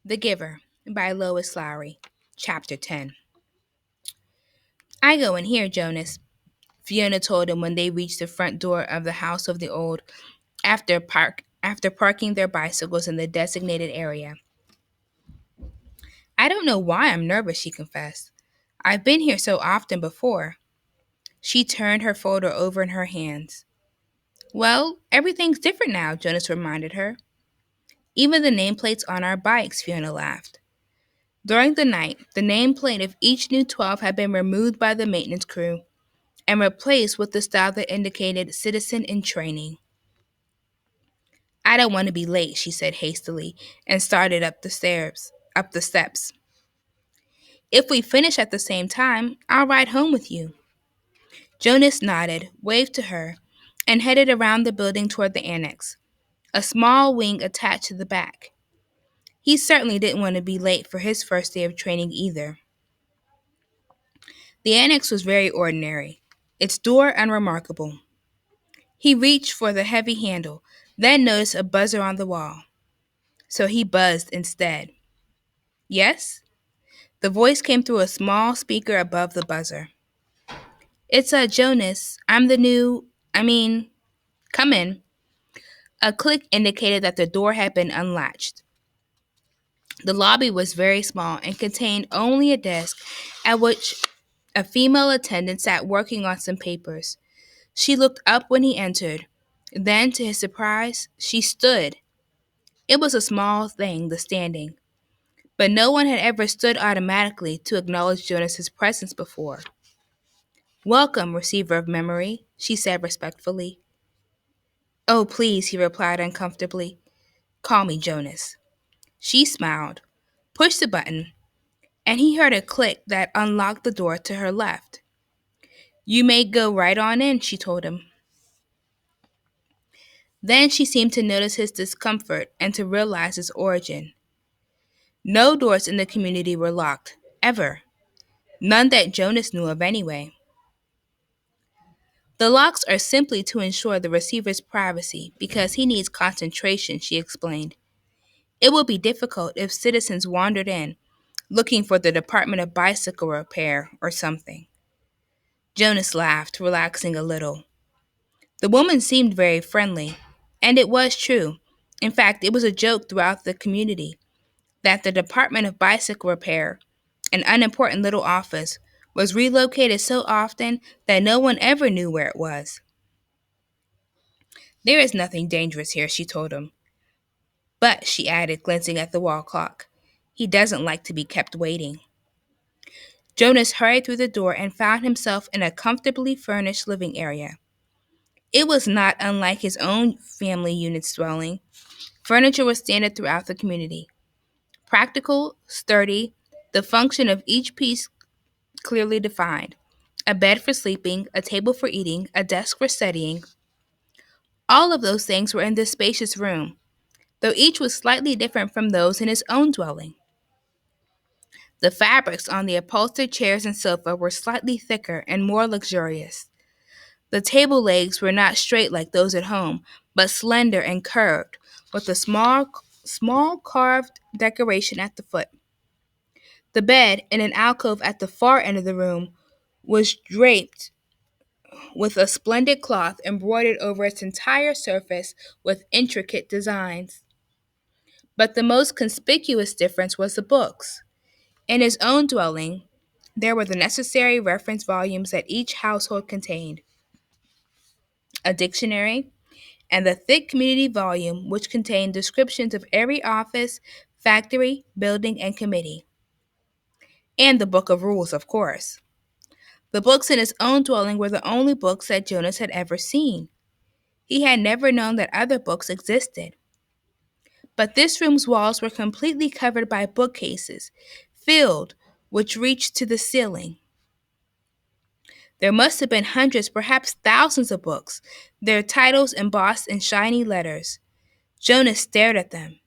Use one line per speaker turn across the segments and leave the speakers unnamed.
The Giver by Lois Lowry, Chapter 10. I go in here, Jonas, Fiona told him when they reached the front door of the House of the Old after parking their bicycles in the designated area. I don't know why I'm nervous, she confessed. I've been here so often before. She turned her folder over in her hands. Well, everything's different now, Jonas reminded her. Even the nameplates on our bikes, Fiona laughed. During the night, the nameplate of each new 12 had been removed by the maintenance crew and replaced with the style that indicated citizen in training. I don't want to be late, she said hastily, and started up the steps. If we finish at the same time, I'll ride home with you. Jonas nodded, waved to her, and headed around the building toward the annex, a small wing attached to the back. He certainly didn't want to be late for his first day of training either. The annex was very ordinary, its door unremarkable. He reached for the heavy handle, then noticed a buzzer on the wall. So he buzzed instead. Yes? The voice came through a small speaker above the buzzer. It's Jonas. Come in. A click indicated that the door had been unlatched. The lobby was very small and contained only a desk at which a female attendant sat working on some papers. She looked up when he entered. Then, to his surprise, she stood. It was a small thing, the standing, but no one had ever stood automatically to acknowledge Jonas's presence before. Welcome, receiver of memory, she said respectfully. Oh, please, he replied uncomfortably. Call me Jonas. She smiled, pushed the button, and he heard a click that unlocked the door to her left. You may go right on in, she told him. Then she seemed to notice his discomfort and to realize its origin. No doors in the community were locked, ever. None that Jonas knew of anyway. The locks are simply to ensure the receiver's privacy because he needs concentration, she explained. It would be difficult if citizens wandered in, looking for the Department of Bicycle Repair or something. Jonas laughed, relaxing a little. The woman seemed very friendly, and it was true. In fact, it was a joke throughout the community that the Department of Bicycle Repair, an unimportant little office, was relocated so often that no one ever knew where it was. There is nothing dangerous here, she told him. But, she added, glancing at the wall clock, he doesn't like to be kept waiting. Jonas hurried through the door and found himself in a comfortably furnished living area. It was not unlike his own family unit's dwelling. Furniture was standard throughout the community. Practical, sturdy, the function of each piece clearly defined. A bed for sleeping, a table for eating, a desk for studying. All of those things were in this spacious room, though each was slightly different from those in his own dwelling. The fabrics on the upholstered chairs and sofa were slightly thicker and more luxurious. The table legs were not straight like those at home, but slender and curved, with a small carved decoration at the foot. The bed, in an alcove at the far end of the room, was draped with a splendid cloth embroidered over its entire surface with intricate designs. But the most conspicuous difference was the books. In his own dwelling, there were the necessary reference volumes that each household contained, a dictionary, and the thick community volume which contained descriptions of every office, factory, building, and committee. And the book of rules, of course. The books in his own dwelling were the only books that Jonas had ever seen. He had never known that other books existed. But this room's walls were completely covered by bookcases, filled, which reached to the ceiling. There must have been hundreds, perhaps thousands of books, their titles embossed in shiny letters. Jonas stared at them.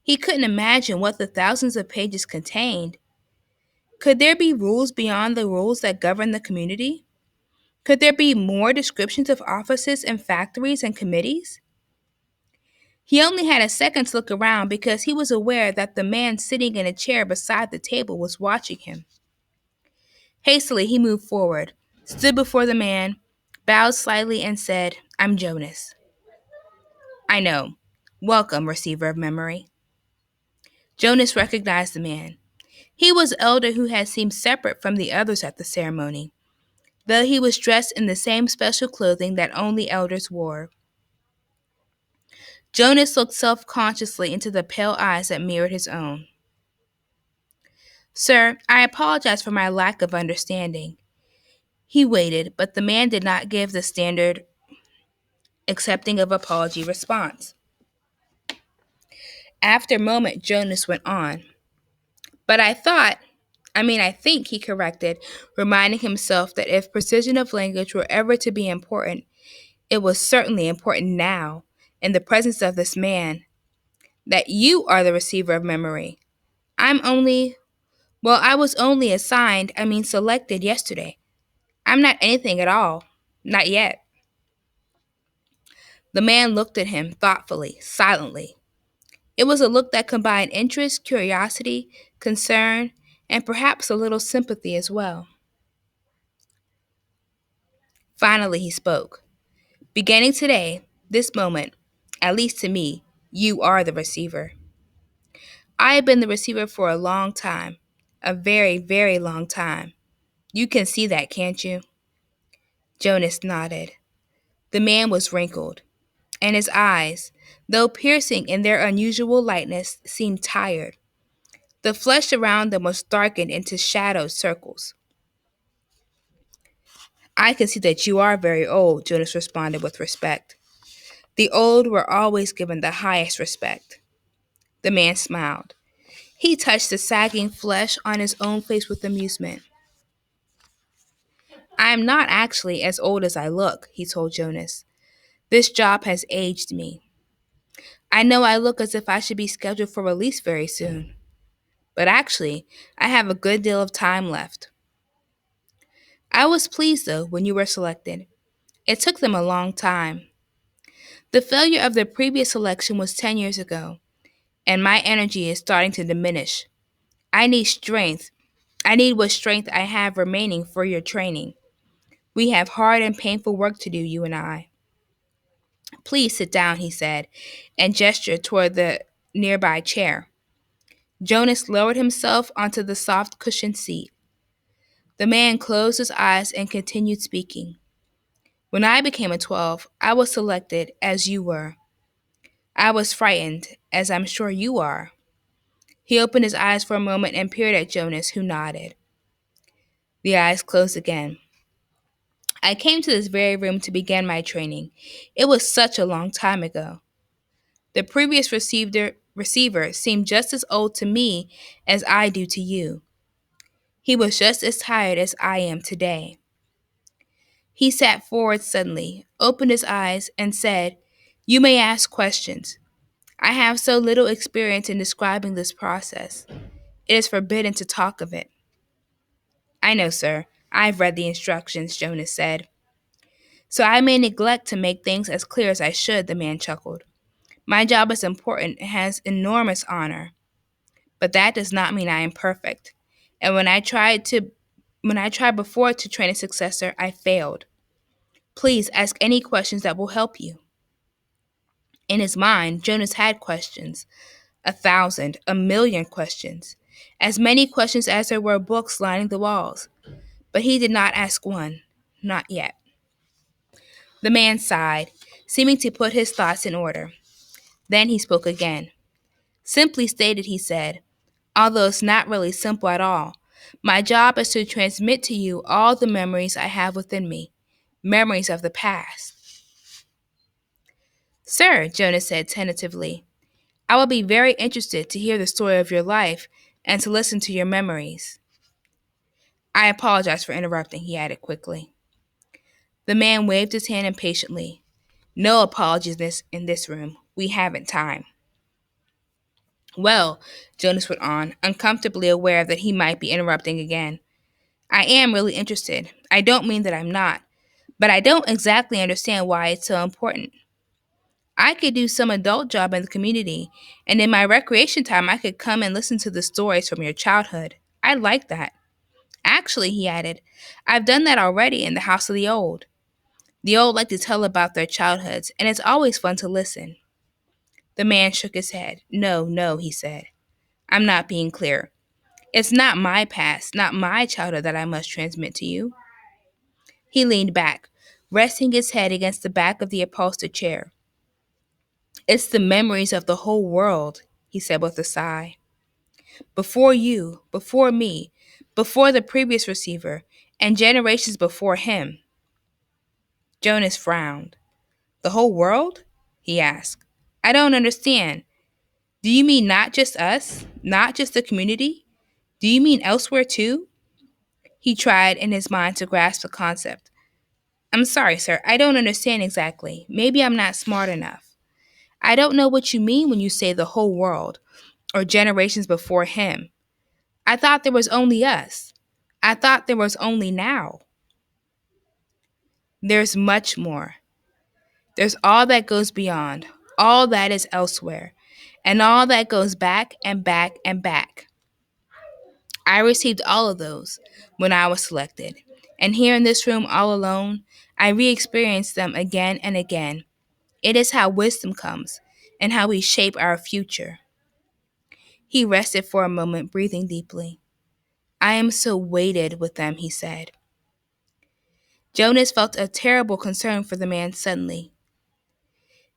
He couldn't imagine what the thousands of pages contained. Could there be rules beyond the rules that govern the community? Could there be more descriptions of offices and factories and committees? He only had a second to look around because he was aware that the man sitting in a chair beside the table was watching him. Hastily, he moved forward, stood before the man, bowed slightly, and said, "I'm Jonas." "I know. Welcome, receiver of memory." Jonas recognized the man. He was an elder who had seemed separate from the others at the ceremony, though he was dressed in the same special clothing that only elders wore. Jonas looked self-consciously into the pale eyes that mirrored his own. "Sir, I apologize for my lack of understanding." He waited, but the man did not give the standard accepting of apology response. After a moment, Jonas went on. "But I think," he corrected, reminding himself that if precision of language were ever to be important, it was certainly important now, in the presence of this man, "that you are the receiver of memory. I was only selected yesterday. I'm not anything at all. Not yet." The man looked at him thoughtfully, silently. It was a look that combined interest, curiosity, concern, and perhaps a little sympathy as well. Finally, he spoke. "Beginning today, this moment, at least to me, you are the receiver. I have been the receiver for a long time, a very, very long time. You can see that, can't you?" Jonas nodded. The man was wrinkled, and his eyes, though piercing in their unusual lightness, seemed tired. The flesh around them was darkened into shadowed circles. "I can see that you are very old," Jonas responded with respect. "The old were always given the highest respect." The man smiled. He touched the sagging flesh on his own face with amusement. "I am not actually as old as I look," he told Jonas. "This job has aged me. I know I look as if I should be scheduled for release very soon. But actually, I have a good deal of time left." "I was pleased, though, when you were selected. It took them a long time. The failure of the previous selection was 10 years ago, and my energy is starting to diminish. I need strength. I need what strength I have remaining for your training. We have hard and painful work to do, you and I." "Please sit down," he said, and gestured toward the nearby chair. Jonas lowered himself onto the soft cushioned seat. The man closed his eyes and continued speaking. "When I became a 12, I was selected as you were. I was frightened, as I'm sure you are." He opened his eyes for a moment and peered at Jonas, who nodded. The eyes closed again. "I came to this very room to begin my training. It was such a long time ago. The previous receiver seemed just as old to me as I do to you. He was just as tired as I am today." He sat forward suddenly, opened his eyes, and said, "You may ask questions. I have so little experience in describing this process. It is forbidden to talk of it." "I know, sir. I've read the instructions," Jonas said. "So I may neglect to make things as clear as I should," the man chuckled. "My job is important and has enormous honor, but that does not mean I am perfect. And when I tried before to train a successor, I failed. Please ask any questions that will help you." In his mind, Jonas had questions. 1,000, 1,000,000 questions. As many questions as there were books lining the walls. But he did not ask one. Not yet. The man sighed, seeming to put his thoughts in order. Then he spoke again. "Simply stated," he said, "although it's not really simple at all, my job is to transmit to you all the memories I have within me, memories of the past." "Sir," Jonas said tentatively, "I will be very interested to hear the story of your life and to listen to your memories." "I apologize for interrupting," he added quickly. The man waved his hand impatiently. "No apologies in this room. We haven't time." "Well," Jonas went on, uncomfortably aware that he might be interrupting again, "I am really interested. I don't mean that I'm not, but I don't exactly understand why it's so important. I could do some adult job in the community, and in my recreation time, I could come and listen to the stories from your childhood. I'd like that. Actually, he added, I've done that already in the House of the Old. The old like to tell about their childhoods, and it's always fun to listen. The man shook his head. No, no, he said. I'm not being clear. It's not my past, not my childhood that I must transmit to you. He leaned back, resting his head against the back of the upholstered chair. It's the memories of the whole world, he said with a sigh. Before you, before me, before the previous receiver, and generations before him. Jonas frowned. The whole world? He asked. I don't understand. Do you mean not just us? Not just the community? Do you mean elsewhere too? He tried in his mind to grasp the concept. I'm sorry, sir. I don't understand exactly. Maybe I'm not smart enough. I don't know what you mean when you say the whole world or generations before him. I thought there was only us. I thought there was only now. There's much more. There's all that goes beyond, all that is elsewhere, and all that goes back and back and back. I received all of those when I was selected, and here in this room all alone, I re experienced them again and again. It is how wisdom comes and how we shape our future. He rested for a moment, breathing deeply. I am so weighted with them, he said. Jonas felt a terrible concern for the man suddenly.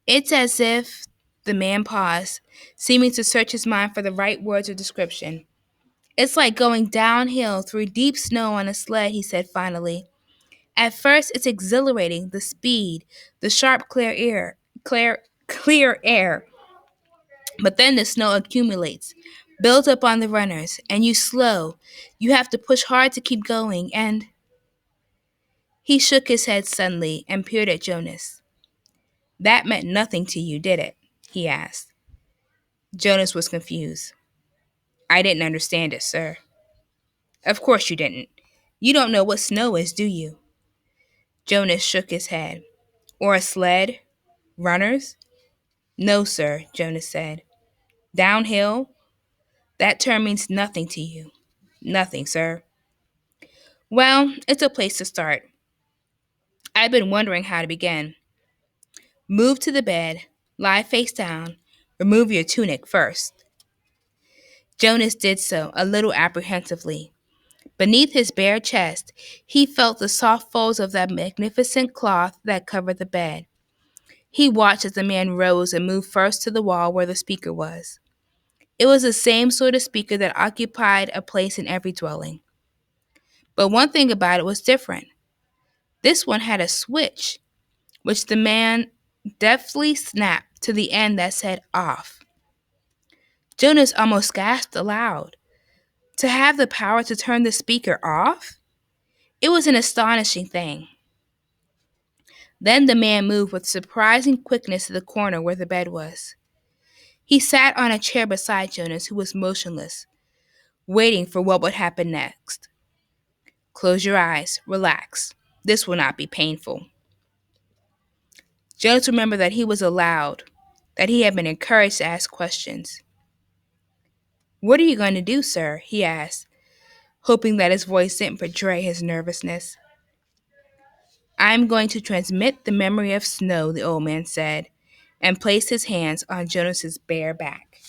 It's as if the man paused, seeming to search his mind for the right words of description. It's like going downhill through deep snow on a sled, he said finally. At first, it's exhilarating, the speed, the sharp, clear air. But then the snow accumulates, builds up on the runners, and you slow. You have to push hard to keep going, and he shook his head suddenly and peered at Jonas. That meant nothing to you, did it? He asked. Jonas was confused. I didn't understand it, sir. Of course you didn't. You don't know what snow is, do you? Jonas shook his head. Or a sled? Runners? No, sir, Jonas said. Downhill? That term means nothing to you. Nothing, sir. Well, it's a place to start. I've been wondering how to begin. Move to the bed, lie face down, remove your tunic first. Jonas did so, a little apprehensively. Beneath his bare chest, he felt the soft folds of that magnificent cloth that covered the bed. He watched as the man rose and moved first to the wall where the speaker was. It was the same sort of speaker that occupied a place in every dwelling. But one thing about it was different. This one had a switch, which the man deftly snapped to the end that said off. Jonas almost gasped aloud. To have the power to turn the speaker off? It was an astonishing thing. Then the man moved with surprising quickness to the corner where the bed was. He sat on a chair beside Jonas, who was motionless, waiting for what would happen next. Close your eyes, relax. This will not be painful. Jonas remembered that he was allowed, that he had been encouraged to ask questions. What are you going to do, sir? He asked, hoping that his voice didn't betray his nervousness. I'm going to transmit the memory of snow, the old man said, and placed his hands on Jonas's bare back.